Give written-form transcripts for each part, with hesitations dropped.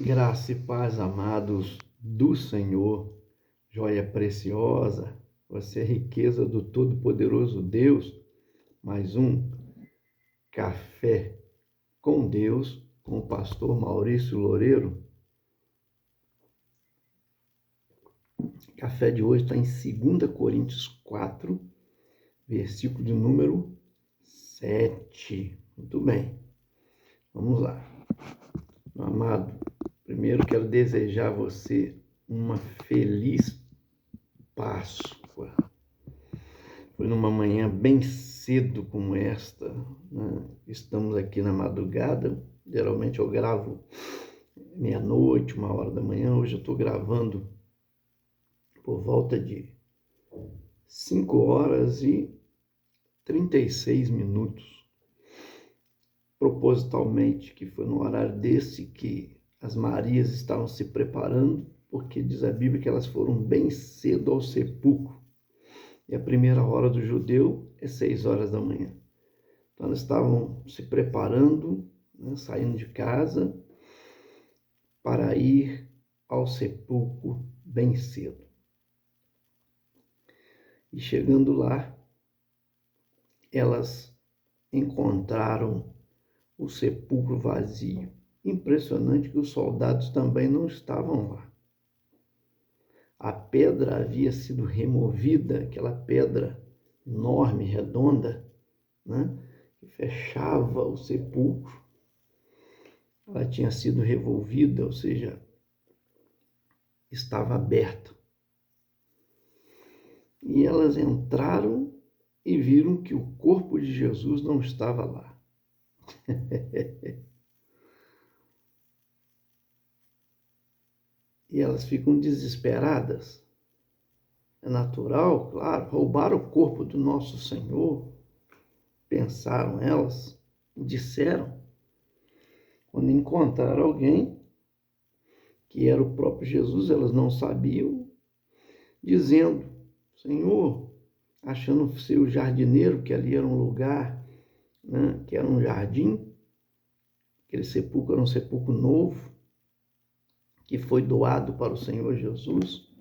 Graça e paz, amados do Senhor, joia preciosa, você é riqueza do Todo-Poderoso Deus. Mais um Café com Deus, com o pastor Maurício Loureiro. O café de hoje está em 2 Coríntios 4, versículo de número 7. Muito bem, vamos lá. Meu amado, primeiro quero desejar a você uma feliz Páscoa. Foi numa manhã bem cedo como esta, né? Estamos aqui na madrugada, geralmente eu gravo meia-noite, 1h da manhã, hoje eu estou gravando por volta de 5h36, propositalmente, que foi no horário desse que as Marias estavam se preparando, porque diz a Bíblia que elas foram bem cedo ao sepulcro. E a primeira hora do judeu é 6h da manhã. Então, elas estavam se preparando, né, saindo de casa para ir ao sepulcro bem cedo. E chegando lá, elas encontraram o sepulcro vazio. Impressionante que os soldados também não estavam lá. A pedra havia sido removida, aquela pedra enorme, redonda, né, que fechava o sepulcro. Ela tinha sido revolvida, ou seja, estava aberta. E elas entraram e viram que o corpo de Jesus não estava lá. E elas ficam desesperadas. É natural, claro, roubaram o corpo do nosso Senhor, pensaram elas, e disseram, quando encontraram alguém, que era o próprio Jesus, elas não sabiam, dizendo, Senhor, achando ser o jardineiro, que ali era um lugar, né, que era um jardim, aquele sepulcro era um sepulcro novo, que foi doado para o Senhor Jesus.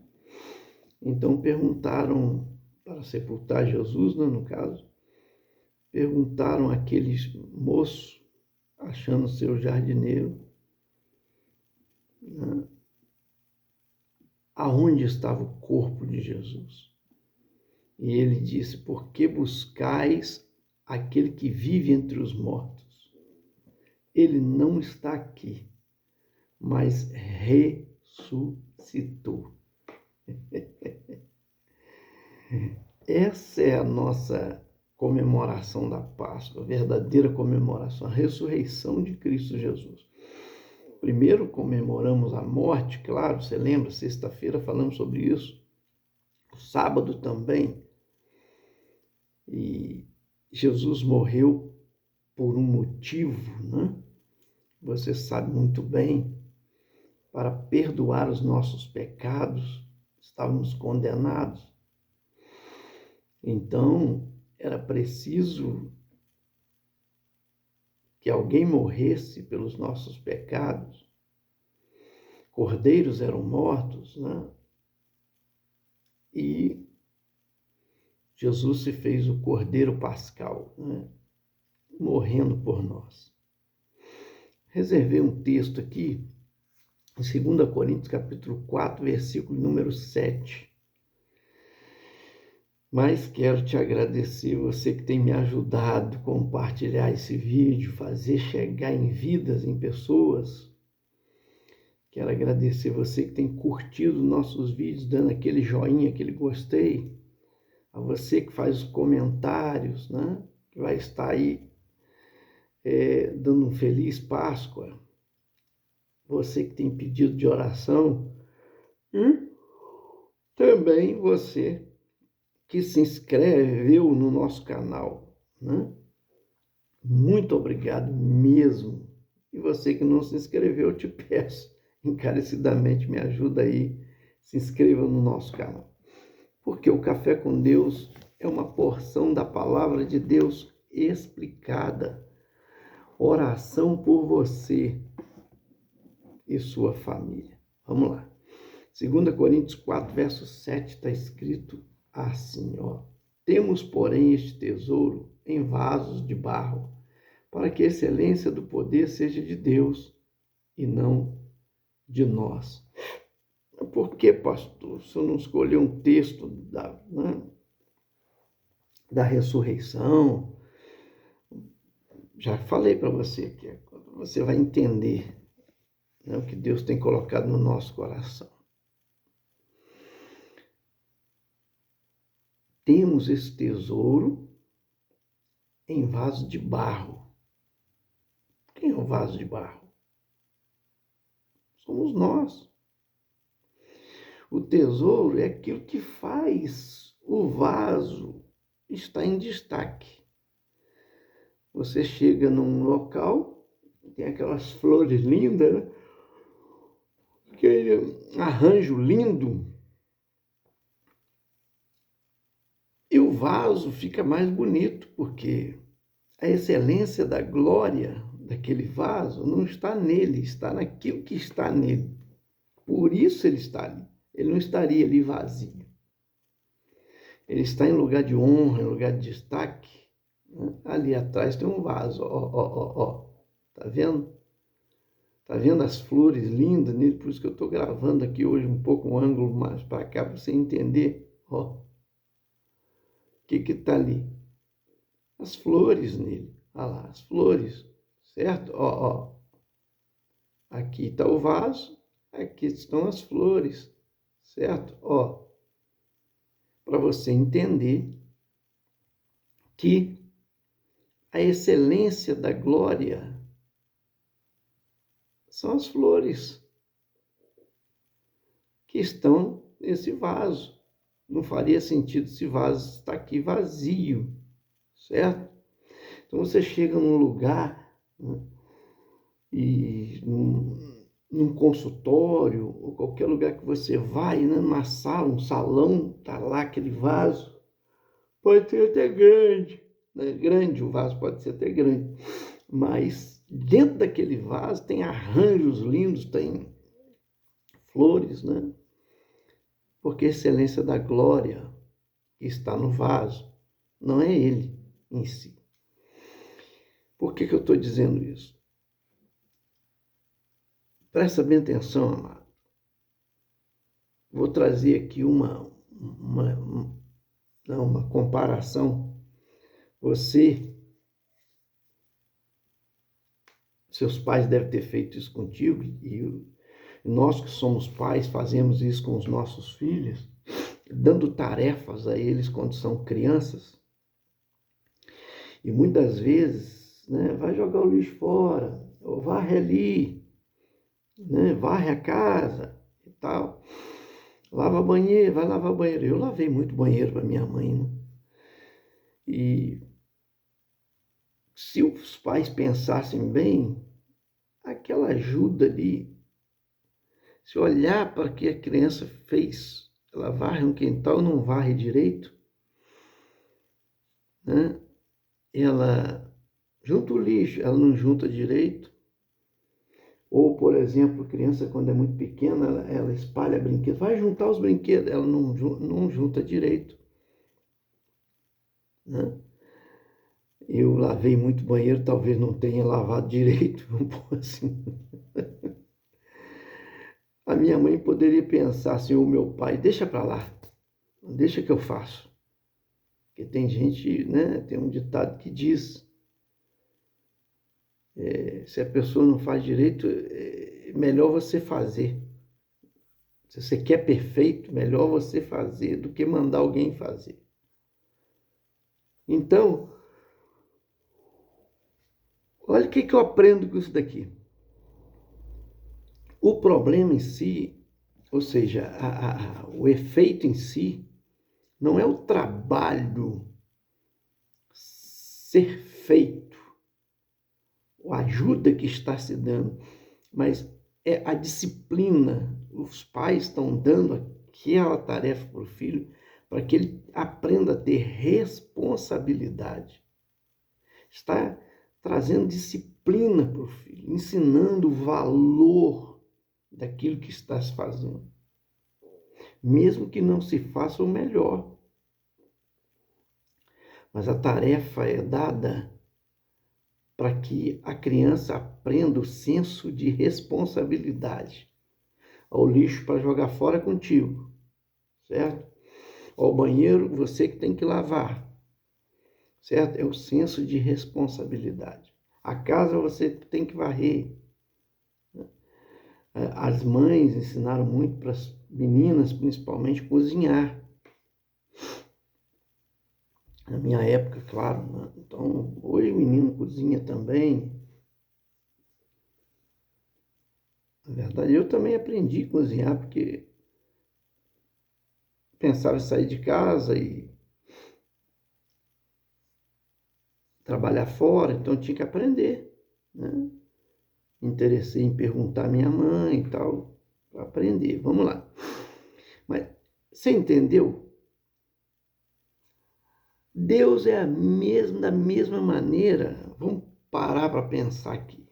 Então perguntaram, para sepultar Jesus, né, no caso, perguntaram àqueles moços, achando ser o jardineiro, né, aonde estava o corpo de Jesus. E ele disse, por que buscais aquele que vive entre os mortos? Ele não está aqui, mas ressuscitou. Essa é a nossa comemoração da Páscoa, a verdadeira comemoração, a ressurreição de Cristo Jesus. Primeiro comemoramos a morte, claro, você lembra, sexta-feira falamos sobre isso, sábado também, e Jesus morreu por um motivo, né? Você sabe muito bem, para perdoar os nossos pecados, estávamos condenados. Então, era preciso que alguém morresse pelos nossos pecados. Cordeiros eram mortos, né? E Jesus se fez o Cordeiro Pascal, né, morrendo por nós. Reservei um texto aqui, em 2 Coríntios, capítulo 4, versículo número 7. Mas quero te agradecer, você que tem me ajudado a compartilhar esse vídeo, fazer chegar em vidas, em pessoas. Quero agradecer você que tem curtido nossos vídeos, dando aquele joinha, aquele gostei. A você que faz os comentários, né? Que vai estar aí dando um feliz Páscoa. Você que tem pedido de oração. E também você que se inscreveu no nosso canal, né? Muito obrigado mesmo. E você que não se inscreveu, eu te peço encarecidamente, me ajuda aí, se inscreva no nosso canal. Porque o Café com Deus é uma porção da palavra de Deus explicada. Oração por você. e sua família. Vamos lá. 2 Coríntios 4, verso 7, está escrito assim, ó. Temos, porém, este tesouro em vasos de barro, para que a excelência do poder seja de Deus e não de nós. Por que, pastor, se eu não escolher um texto da ressurreição? Já falei para você que você vai entender, né, o que Deus tem colocado no nosso coração. Temos esse tesouro em vaso de barro. Quem é o vaso de barro? Somos nós. O tesouro é aquilo que faz o vaso estar em destaque. Você chega num local, tem aquelas flores lindas, né? Aquele arranjo lindo, e o vaso fica mais bonito, porque a excelência da glória daquele vaso não está nele, está naquilo que está nele. Por isso ele está ali. Ele não estaria ali vazio. Ele está em lugar de honra, em lugar de destaque. Ali atrás tem um vaso, ó. Tá vendo? Tá vendo as flores lindas nele? Por isso que eu estou gravando aqui hoje um pouco um ângulo mais para cá, para você entender. Ó, o que está ali? As flores nele. Olha lá, as flores, certo? Ó. Aqui está o vaso, aqui estão as flores, certo? Ó, para você entender que a excelência da glória são as flores que estão nesse vaso. Não faria sentido esse vaso estar aqui vazio, certo? Então você chega num lugar, né, e num consultório, ou qualquer lugar que você vai, né, numa sala, um salão, está lá aquele vaso, pode ser até grande, né? Grande, o vaso pode ser até grande, mas dentro daquele vaso tem arranjos lindos, tem flores, né? Porque a excelência da glória que está no vaso não é ele em si. Por que eu estou dizendo isso? Presta bem atenção, amado. Vou trazer aqui uma comparação. Seus pais devem ter feito isso contigo, e nós que somos pais fazemos isso com os nossos filhos, dando tarefas a eles quando são crianças. E muitas vezes, né, vai jogar o lixo fora, ou varre ali, né, varre a casa e tal. Lava banheiro, vai lavar banheiro. Eu lavei muito banheiro para minha mãe, né? E se os pais pensassem bem, aquela ajuda ali, se olhar para o que a criança fez, ela varre um quintal, não varre direito, né? Ela junta o lixo, ela não junta direito. Ou, por exemplo, criança quando é muito pequena, ela espalha brinquedos, vai juntar os brinquedos, ela não junta direito, né? Eu lavei muito banheiro, talvez não tenha lavado direito, vamos pôr assim. A minha mãe poderia pensar assim, o meu pai, deixa para lá, deixa que eu faço. Porque tem gente, né, tem um ditado que diz, se a pessoa não faz direito, é melhor você fazer. Se você quer perfeito, melhor você fazer do que mandar alguém fazer. Então, olha o que eu aprendo com isso daqui. O problema em si, ou seja, o efeito em si, não é o trabalho ser feito, a ajuda que está se dando, mas é a disciplina. Os pais estão dando aquela tarefa para o filho para que ele aprenda a ter responsabilidade. Está trazendo disciplina para o filho, ensinando o valor daquilo que estás fazendo, mesmo que não se faça o melhor. Mas a tarefa é dada para que a criança aprenda o senso de responsabilidade. Ao lixo para jogar fora contigo, certo? Ao banheiro, você que tem que lavar, certo? É o senso de responsabilidade. A casa você tem que varrer. As mães ensinaram muito para as meninas, principalmente, cozinhar. Na minha época, claro, né? Então, hoje o menino cozinha também. Na verdade, eu também aprendi a cozinhar, porque pensava em sair de casa e trabalhar fora, então eu tinha que aprender, né? Me interessei em perguntar à minha mãe e tal, para aprender. Vamos lá. Mas você entendeu? Deus é da mesma maneira. Vamos parar para pensar aqui.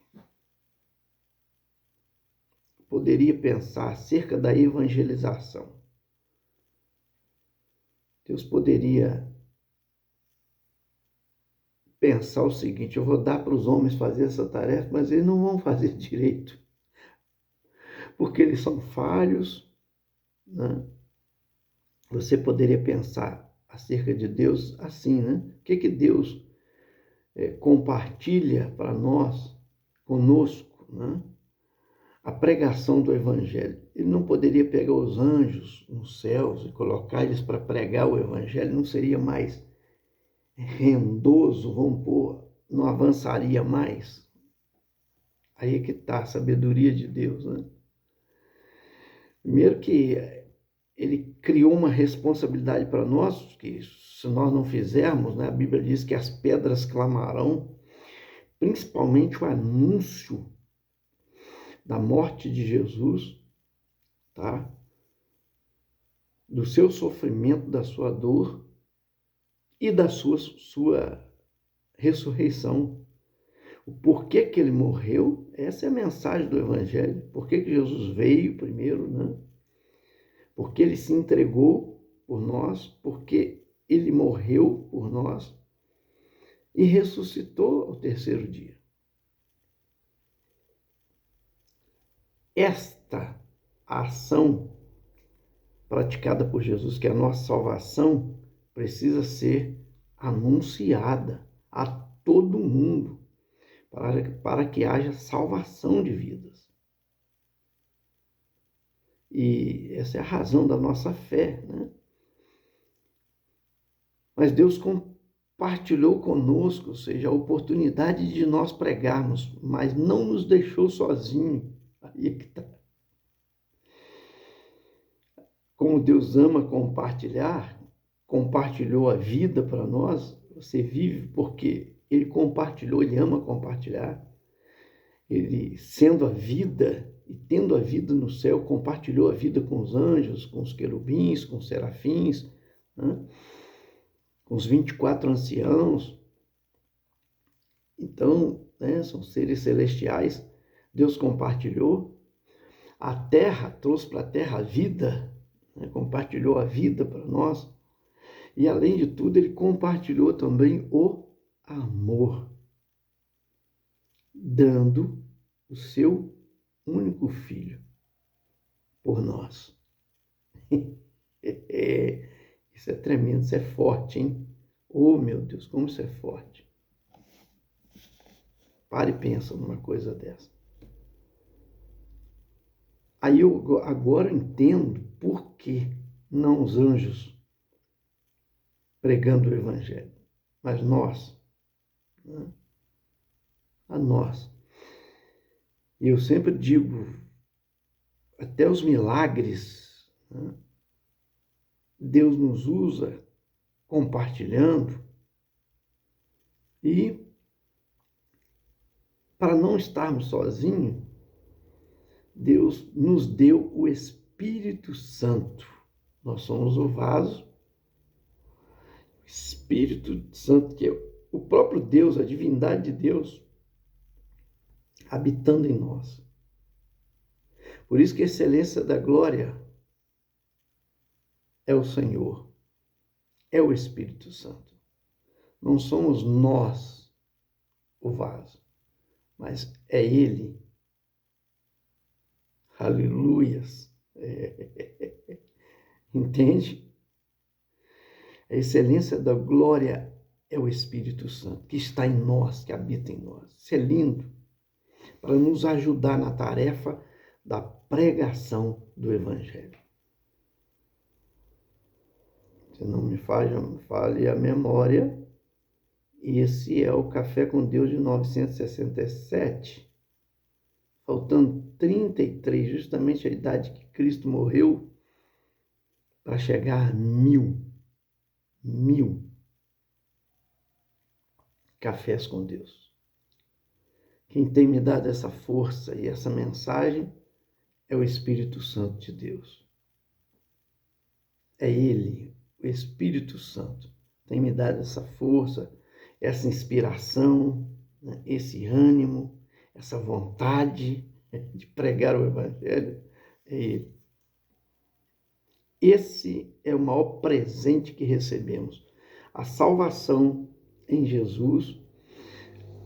Poderia pensar acerca da evangelização. Deus poderia pensar o seguinte: eu vou dar para os homens fazer essa tarefa, mas eles não vão fazer direito, porque eles são falhos, né? Você poderia pensar acerca de Deus assim, né? O que Deus compartilha para nós, conosco, né? A pregação do Evangelho. Ele não poderia pegar os anjos nos céus e colocar eles para pregar o Evangelho, não seria mais rendoso, vamos pôr, não avançaria mais. Aí é que está a sabedoria de Deus, né? Primeiro que ele criou uma responsabilidade para nós, que se nós não fizermos, né, a Bíblia diz que as pedras clamarão, principalmente o anúncio da morte de Jesus, tá? Do seu sofrimento, da sua dor e da sua ressurreição. O porquê que ele morreu, essa é a mensagem do Evangelho. Por que Jesus veio primeiro, né? Porque ele se entregou por nós, porque ele morreu por nós e ressuscitou ao terceiro dia. Esta ação praticada por Jesus, que é a nossa salvação, precisa ser anunciada a todo mundo, para que haja salvação de vidas. E essa é a razão da nossa fé, né? Mas Deus compartilhou conosco, ou seja, a oportunidade de nós pregarmos, mas não nos deixou sozinhos. Aí é que está. Como Deus ama compartilhar, compartilhou a vida para nós. Você vive porque Ele compartilhou, Ele ama compartilhar. Ele, sendo a vida e tendo a vida no céu, compartilhou a vida com os anjos, com os querubins, com os serafins, né? Com os 24 anciãos. Então, né, são seres celestiais. Deus compartilhou. A terra, trouxe para a terra a vida, né? Compartilhou a vida para nós. E, além de tudo, ele compartilhou também o amor, dando o seu único filho por nós. Isso é tremendo, isso é forte, hein? Oh, meu Deus, como isso é forte. Pare e pensa numa coisa dessa. Aí eu agora entendo por que não os anjos pregando o Evangelho, mas nós, né? A nós. E eu sempre digo, até os milagres, né? Deus nos usa compartilhando, e para não estarmos sozinhos, Deus nos deu o Espírito Santo. Nós somos o vaso, o Espírito Santo, que é o próprio Deus, a divindade de Deus, habitando em nós. Por isso que a excelência da glória é o Senhor, é o Espírito Santo. Não somos nós o vaso, mas é Ele. Aleluias. Entende? A excelência da glória é o Espírito Santo, que está em nós, que habita em nós. Isso é lindo, para nos ajudar na tarefa da pregação do Evangelho. Se não me fale a memória, esse é o Café com Deus de 967, faltando 33, justamente a idade que Cristo morreu, para chegar a 1000 cafés com Deus. Quem tem me dado essa força e essa mensagem é o Espírito Santo de Deus. É Ele, o Espírito Santo, tem me dado essa força, essa inspiração, né, esse ânimo, essa vontade de pregar o Evangelho. É Ele. Esse é o maior presente que recebemos. A salvação em Jesus,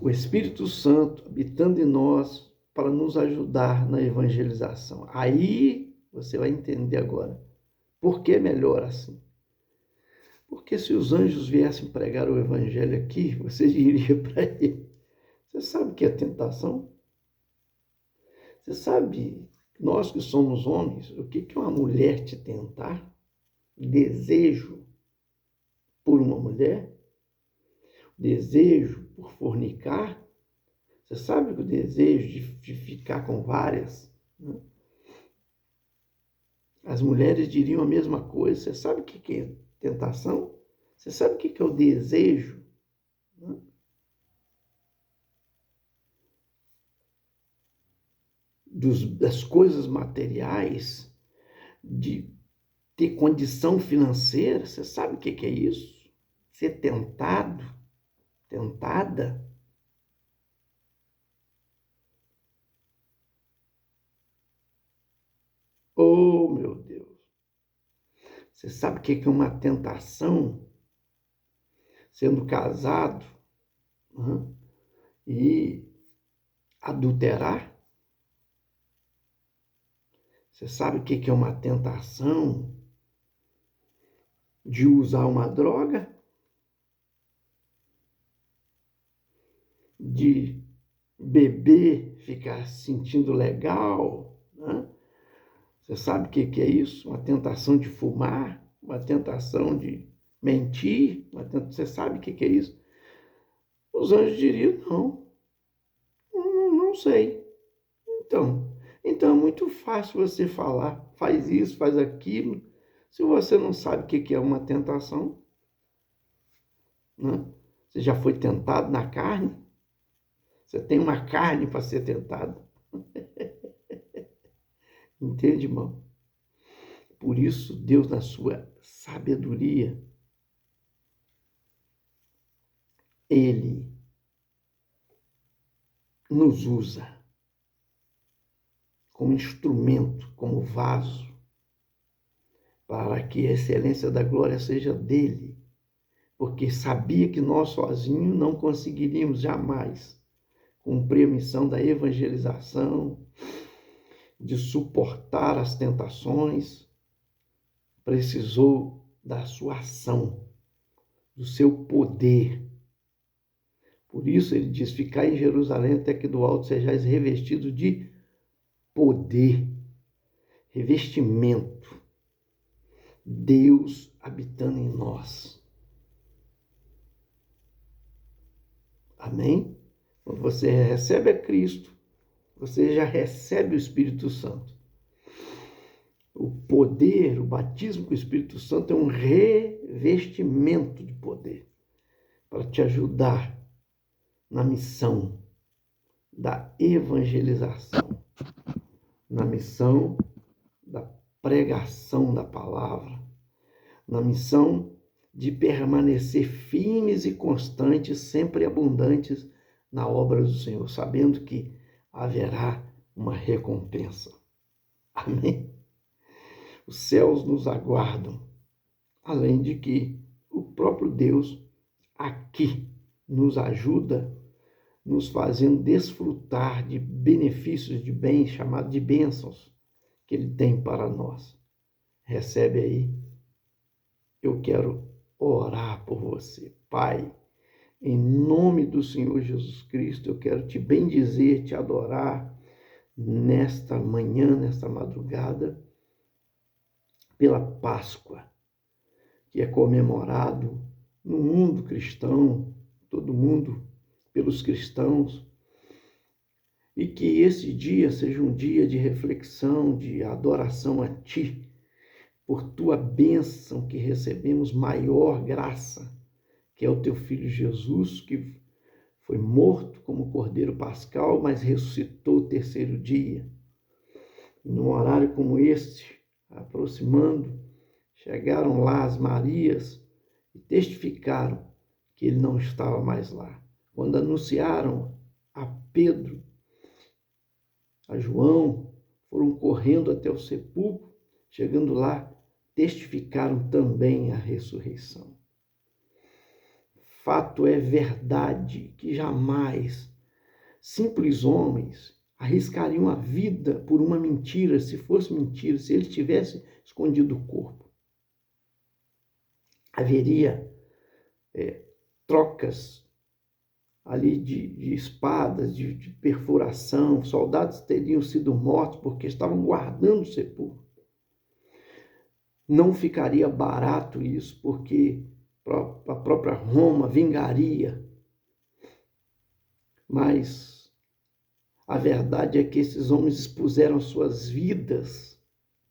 o Espírito Santo habitando em nós para nos ajudar na evangelização. Aí você vai entender agora por que é melhor assim. Porque se os anjos viessem pregar o Evangelho aqui, você diria para ele: você sabe o que é tentação? Você sabe, nós que somos homens, o que é uma mulher te tentar? Desejo por uma mulher? Desejo por fornicar? Você sabe que o desejo de ficar com várias, né? As mulheres diriam a mesma coisa. Você sabe o que é tentação? Você sabe o que é o desejo, né, das coisas materiais, de ter condição financeira? Você sabe o que é isso? Ser tentado, tentada? Oh, meu Deus! Você sabe o que é uma tentação? Sendo casado, né, e adulterar? Você sabe o que é uma tentação de usar uma droga? De beber, ficar se sentindo legal, né? Você sabe o que é isso? Uma tentação de fumar, uma tentação de mentir, você sabe o que é isso? Os anjos diriam: não sei. Então é muito fácil você falar, faz isso, faz aquilo, se você não sabe o que é uma tentação, né? Você já foi tentado na carne? Você tem uma carne para ser tentado. Entende, irmão? Por isso, Deus, na sua sabedoria, Ele nos usa como instrumento, como vaso, para que a excelência da glória seja dele, porque sabia que nós sozinhos não conseguiríamos jamais cumprir a missão da evangelização, de suportar as tentações. Precisou da sua ação, do seu poder. Por isso ele diz: ficai em Jerusalém até que do alto sejais revestidos de poder, revestimento, Deus habitando em nós. Amém? Quando você recebe a Cristo, você já recebe o Espírito Santo. O poder, o batismo com o Espírito Santo é um revestimento de poder para te ajudar na missão da evangelização, na missão da pregação da palavra, na missão de permanecer firmes e constantes, sempre abundantes na obra do Senhor, sabendo que haverá uma recompensa. Amém? Os céus nos aguardam, além de que o próprio Deus aqui nos ajuda, nos fazendo desfrutar de benefícios de bens, chamados de bênçãos, que Ele tem para nós. Recebe aí. Eu quero orar por você. Pai, em nome do Senhor Jesus Cristo, eu quero te bendizer, te adorar nesta manhã, nesta madrugada, pela Páscoa, que é comemorado no mundo cristão, todo mundo, pelos cristãos, e que esse dia seja um dia de reflexão, de adoração a Ti, por Tua bênção que recebemos, maior graça, que é o Teu Filho Jesus, que foi morto como Cordeiro Pascal, mas ressuscitou o terceiro dia. E num horário como este, aproximando, chegaram lá as Marias e testificaram que ele não estava mais lá. Quando anunciaram a Pedro, a João, foram correndo até o sepulcro, chegando lá, testificaram também a ressurreição. Fato é verdade que jamais simples homens arriscariam a vida por uma mentira, se fosse mentira, se eles tivessem escondido o corpo. Haveria trocas ali de espadas, de perfuração, soldados teriam sido mortos porque estavam guardando o sepulcro. Não ficaria barato isso, porque a própria Roma vingaria. Mas a verdade é que esses homens expuseram suas vidas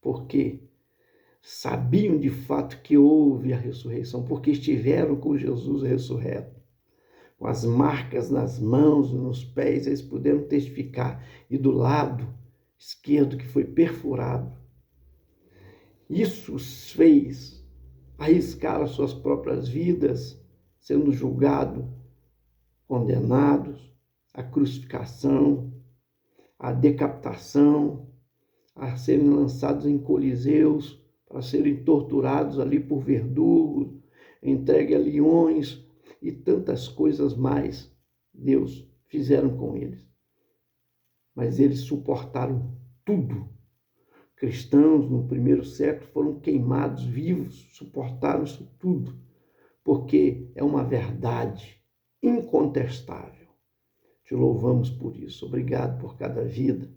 porque sabiam de fato que houve a ressurreição, porque estiveram com Jesus ressurreto. Com as marcas nas mãos e nos pés, eles puderam testificar. E do lado esquerdo que foi perfurado. Isso os fez arriscar as suas próprias vidas, sendo julgados, condenados à crucificação, à decapitação, a serem lançados em coliseus, para serem torturados ali por verdugos, entregue a leões e tantas coisas mais Deus fizeram com eles. Mas eles suportaram tudo. Cristãos no primeiro século foram queimados vivos, suportaram isso tudo, porque é uma verdade incontestável. Te louvamos por isso. Obrigado por cada vida.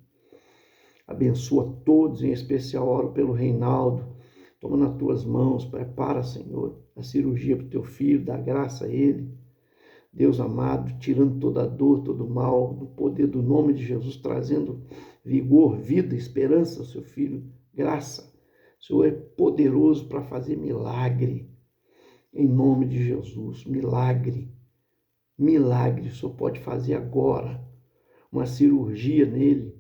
Abençoa todos, em especial oro pelo Reinaldo. Toma nas tuas mãos, prepara, Senhor, a cirurgia para o teu filho, dá graça a ele. Deus amado, tirando toda a dor, todo o mal, no poder do nome de Jesus, trazendo vigor, vida, esperança ao seu filho, graça. O Senhor é poderoso para fazer milagre, em nome de Jesus, milagre. Milagre, o Senhor pode fazer agora, uma cirurgia nele,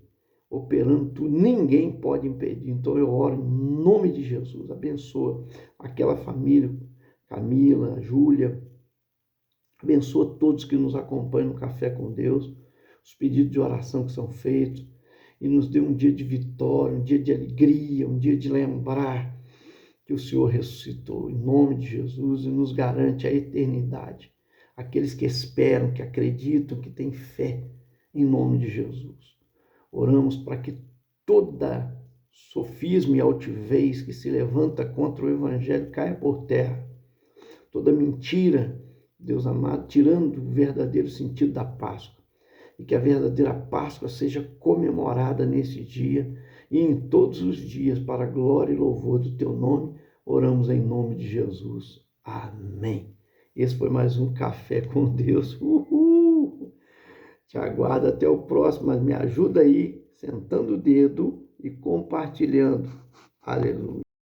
operando tudo, ninguém pode impedir. Então eu oro em nome de Jesus, abençoa aquela família, Camila, Júlia, abençoa todos que nos acompanham no Café com Deus, os pedidos de oração que são feitos, e nos dê um dia de vitória, um dia de alegria, um dia de lembrar que o Senhor ressuscitou, em nome de Jesus, e nos garante a eternidade. Aqueles que esperam, que acreditam, que têm fé, em nome de Jesus. Oramos para que toda sofisma e altivez que se levanta contra o Evangelho caia por terra. Toda mentira, Deus amado, tirando o verdadeiro sentido da Páscoa. E que a verdadeira Páscoa seja comemorada nesse dia e em todos os dias, para a glória e louvor do teu nome. Oramos em nome de Jesus. Amém. Esse foi mais um Café com Deus. Uhul! Te aguardo até o próximo, mas me ajuda aí, sentando o dedo e compartilhando. Aleluia.